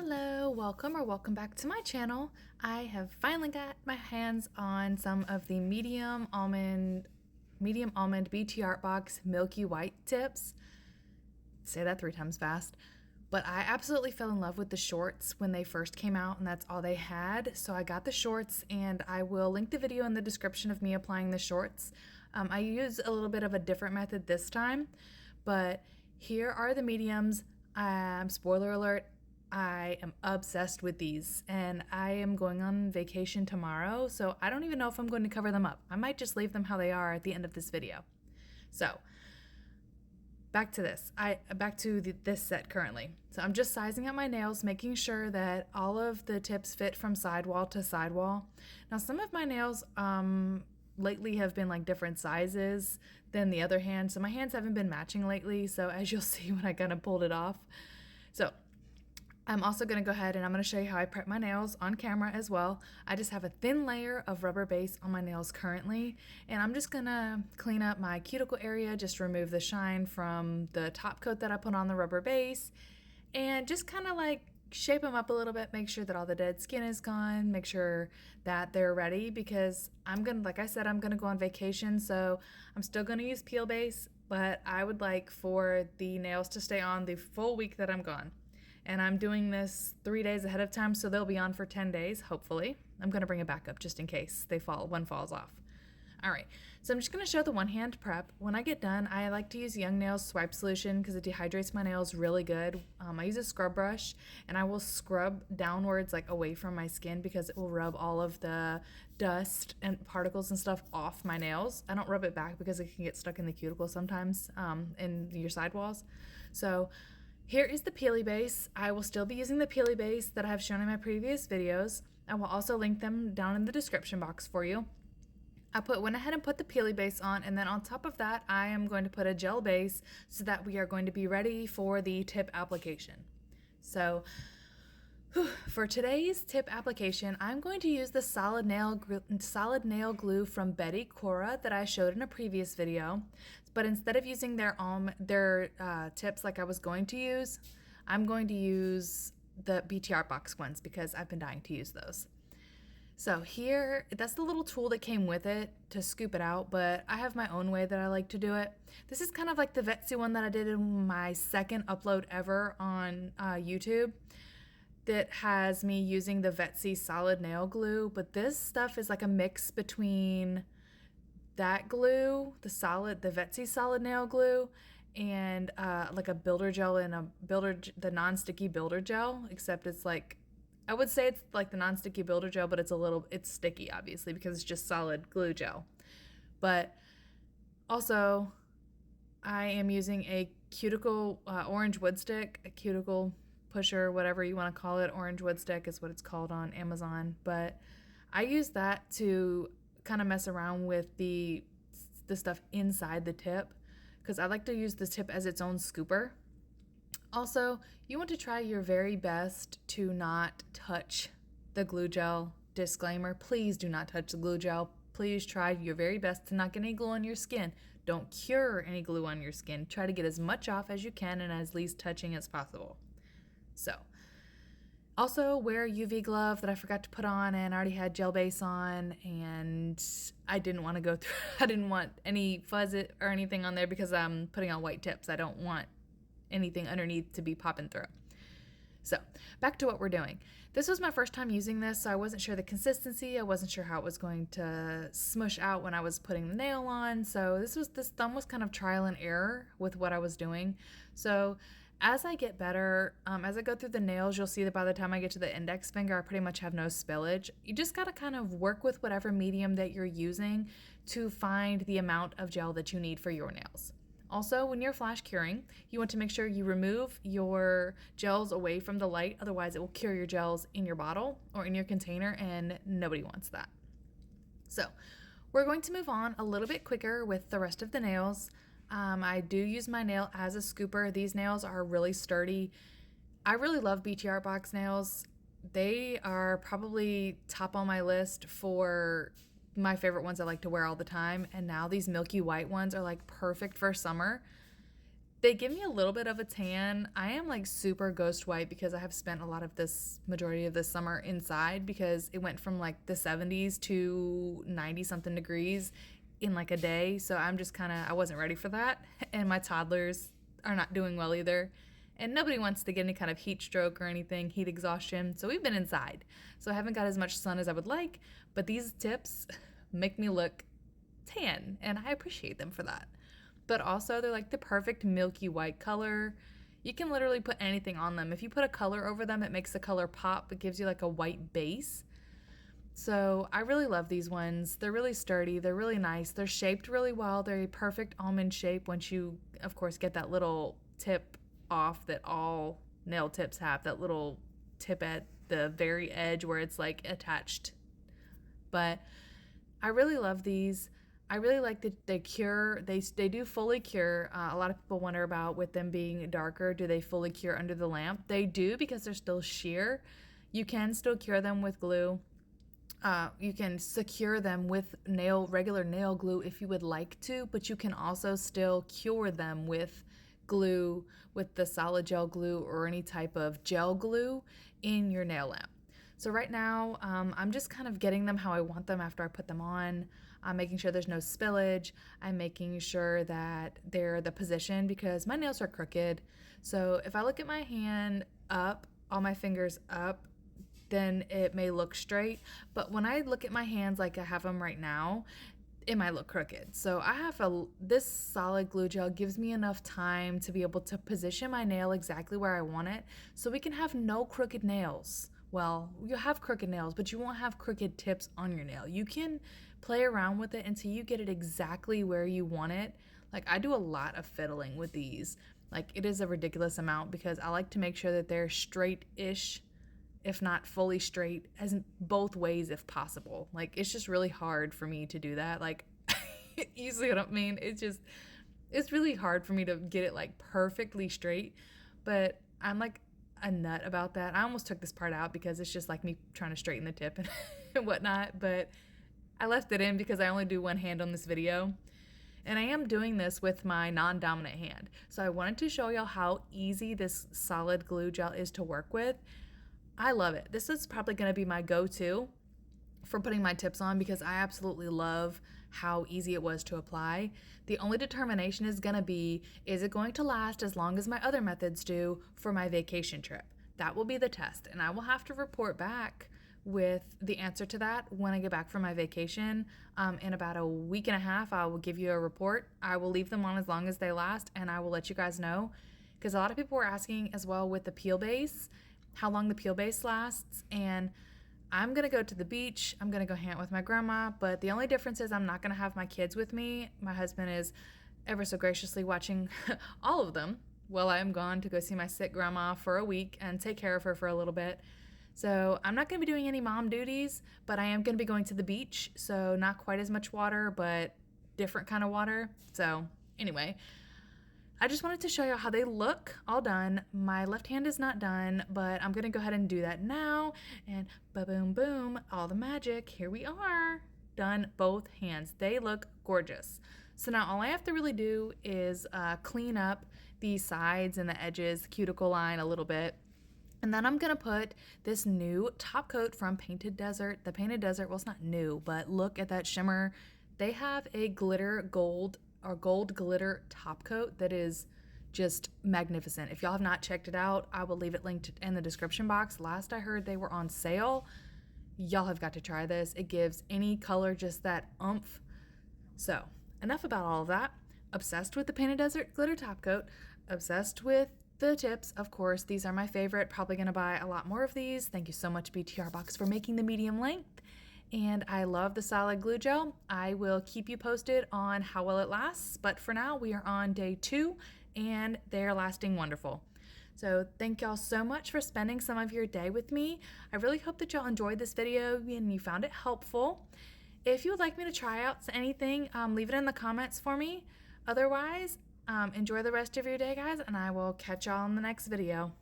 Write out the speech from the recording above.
Hello, welcome back to my channel. I have finally got my hands on some of the medium almond BTArtbox Milky White tips. Say that 3 times fast. But I absolutely fell in love with the shorts when they first came out, and that's all they had. So I got the shorts, and I will link the video in the description of me applying the shorts. I use a little bit of a different method this time, but here are the mediums. Spoiler alert, I am obsessed with these, and I am going on vacation tomorrow, so I don't even know if I'm going to cover them up. I might just leave them how they are at the end of this video. So back to this. This set currently. So I'm just sizing up my nails, making sure that all of the tips fit from sidewall to sidewall. Now, some of my nails lately have been like different sizes than the other hand, so my hands haven't been matching lately. So as you'll see when I kind of pulled it off. So I'm also going to go ahead and I'm going to show you how I prep my nails on camera as well. I just have a thin layer of rubber base on my nails currently, and I'm just going to clean up my cuticle area, just remove the shine from the top coat that I put on the rubber base, and just kind of like shape them up a little bit, make sure that all the dead skin is gone, make sure that they're ready, because like I said, I'm going to go on vacation, so I'm still going to use peel base, but I would like for the nails to stay on the full week that I'm gone. And I'm doing this 3 days ahead of time, so they'll be on for 10 days, hopefully. I'm going to bring it back up just in case one falls off. All right, so I'm just going to show the one-hand prep. When I get done, I like to use Young Nails Swipe Solution because it dehydrates my nails really good. I use a scrub brush, and I will scrub downwards, like away from my skin, because it will rub all of the dust and particles and stuff off my nails. I don't rub it back because it can get stuck in the cuticle sometimes, in your sidewalls. So here is the peely base. I will still be using the peely base that I have shown in my previous videos. I will also link them down in the description box for you. Went ahead and put the peely base on, and then on top of that, I am going to put a gel base so that we are going to be ready for the tip application. So for today's tip application, I'm going to use the solid nail glue from Cora that I showed in a previous video. But instead of using their tips like I was going to use, I'm going to use the BTArtbox ones because I've been dying to use those. So here, that's the little tool that came with it to scoop it out, but I have my own way that I like to do it. This is kind of like the Vetsy one that I did in my second upload ever on YouTube. That has me using the Vetsy solid nail glue, but this stuff is like a mix between that glue, the Vetsy solid nail glue, and like a builder gel and the non-sticky builder gel, except it's like, I would say it's like the non-sticky builder gel, but it's sticky obviously because it's just solid glue gel. But also I am using a cuticle orange wood stick, a cuticle pusher, whatever you want to call it. Orange wood stick is what it's called on Amazon, but I use that to kind of mess around with the stuff inside the tip because I like to use the tip as its own scooper. Also, you want to try your very best to not touch the glue gel. Disclaimer, please do not touch the glue gel. Please try your very best to not get any glue on your skin. Don't cure any glue on your skin. Try to get as much off as you can and as least touching as possible. So, also wear a UV glove that I forgot to put on and I already had gel base on, and I didn't want to go through, I didn't want any fuzz or anything on there because I'm putting on white tips. I don't want anything underneath to be popping through. So back to what we're doing. This was my first time using this, so I wasn't sure the consistency. I wasn't sure how it was going to smush out when I was putting the nail on. So this thumb was kind of trial and error with what I was doing. So as I get better, as I go through the nails, you'll see that by the time I get to the index finger, I pretty much have no spillage. You just gotta kind of work with whatever medium that you're using to find the amount of gel that you need for your nails. Also, when you're flash curing, you want to make sure you remove your gels away from the light, otherwise it will cure your gels in your bottle or in your container, and nobody wants that. So we're going to move on a little bit quicker with the rest of the nails. I do use my nail as a scooper. These nails are really sturdy. I really love BTArtbox nails. They are probably top on my list for my favorite ones I like to wear all the time. And now these milky white ones are like perfect for summer. They give me a little bit of a tan. I am like super ghost white because I have spent a lot of this majority of this summer inside because it went from like the 70s to 90 something degrees in like a day. So I'm just kind of, I wasn't ready for that. And my toddlers are not doing well either. And nobody wants to get any kind of heat stroke or anything, heat exhaustion. So we've been inside. So I haven't got as much sun as I would like. But these tips make me look tan, and I appreciate them for that. But also, they're like the perfect milky white color. You can literally put anything on them. If you put a color over them, it makes the color pop. It gives you like a white base. So I really love these ones. They're really sturdy. They're really nice. They're shaped really well. They're a perfect almond shape once you, of course, get that little tip off that all nail tips have, that little tip at the very edge where it's like attached. But I really love these. I really like that they cure. They do fully cure. A lot of people wonder about with them being darker, do they fully cure under the lamp? They do because they're still sheer. You can still cure them with glue. You can secure them with regular nail glue if you would like to, but you can also still cure them with glue, with the solid gel glue or any type of gel glue in your nail lamp. So right now, I'm just kind of getting them how I want them after I put them on. I'm making sure there's no spillage. I'm making sure that they're the position because my nails are crooked. So if I look at my hand up, all my fingers up, then it may look straight. But when I look at my hands like I have them right now, it might look crooked. So I have this solid glue gel gives me enough time to be able to position my nail exactly where I want it so we can have no crooked nails. Well, you'll have crooked nails, but you won't have crooked tips on your nail. You can play around with it until you get it exactly where you want it. Like I do a lot of fiddling with these. Like it is a ridiculous amount because I like to make sure that they're straight-ish, if not fully straight, as both ways if possible. Like it's just really hard for me to do that. Like you see what I mean? It's really hard for me to get it like perfectly straight, but I'm like a nut about that. I almost took this part out because it's just like me trying to straighten the tip and whatnot, but I left it in because I only do one hand on this video. And I am doing this with my non-dominant hand. So I wanted to show y'all how easy this solid glue gel is to work with. I love it. This is probably going to be my go-to for putting my tips on because I absolutely love how easy it was to apply. The only determination is going to be, is it going to last as long as my other methods do for my vacation trip? That will be the test, and I will have to report back with the answer to that when I get back from my vacation. In about a week and a half, I will give you a report. I will leave them on as long as they last, and I will let you guys know because a lot of people were asking as well with the peel base, how long the peel base lasts, and I'm going to go to the beach. I'm going to go hang out with my grandma, but the only difference is I'm not going to have my kids with me. My husband is ever so graciously watching all of them while I'm gone to go see my sick grandma for a week and take care of her for a little bit. So I'm not going to be doing any mom duties, but I am going to be going to the beach, so not quite as much water, but different kind of water. So anyway, I just wanted to show you how they look all done. My left hand is not done, but I'm gonna go ahead and do that now. And ba-boom, boom, all the magic. Here we are, done both hands. They look gorgeous. So now all I have to really do is clean up the sides and the edges, cuticle line a little bit. And then I'm gonna put this new top coat from Painted Desert. The Painted Desert, well, it's not new, but look at that shimmer. They have a glitter gold or gold glitter top coat that is just magnificent. If y'all have not checked it out, I will leave it linked in the description box. Last I heard they were on sale. Y'all have got to try this. It gives any color just that oomph. So enough about all of that. Obsessed with the Painted Desert glitter top coat. Obsessed with the tips, of course. These are my favorite. Probably gonna buy a lot more of these. Thank you so much, BTArtbox, for making the medium length. And I love the solid glue gel. I will keep you posted on how well it lasts, but for now we are on day 2 and they're lasting wonderful. So thank y'all so much for spending some of your day with me. I really hope that y'all enjoyed this video and you found it helpful. If you would like me to try out anything, leave it in the comments for me. Otherwise, enjoy the rest of your day, guys, and I will catch y'all in the next video.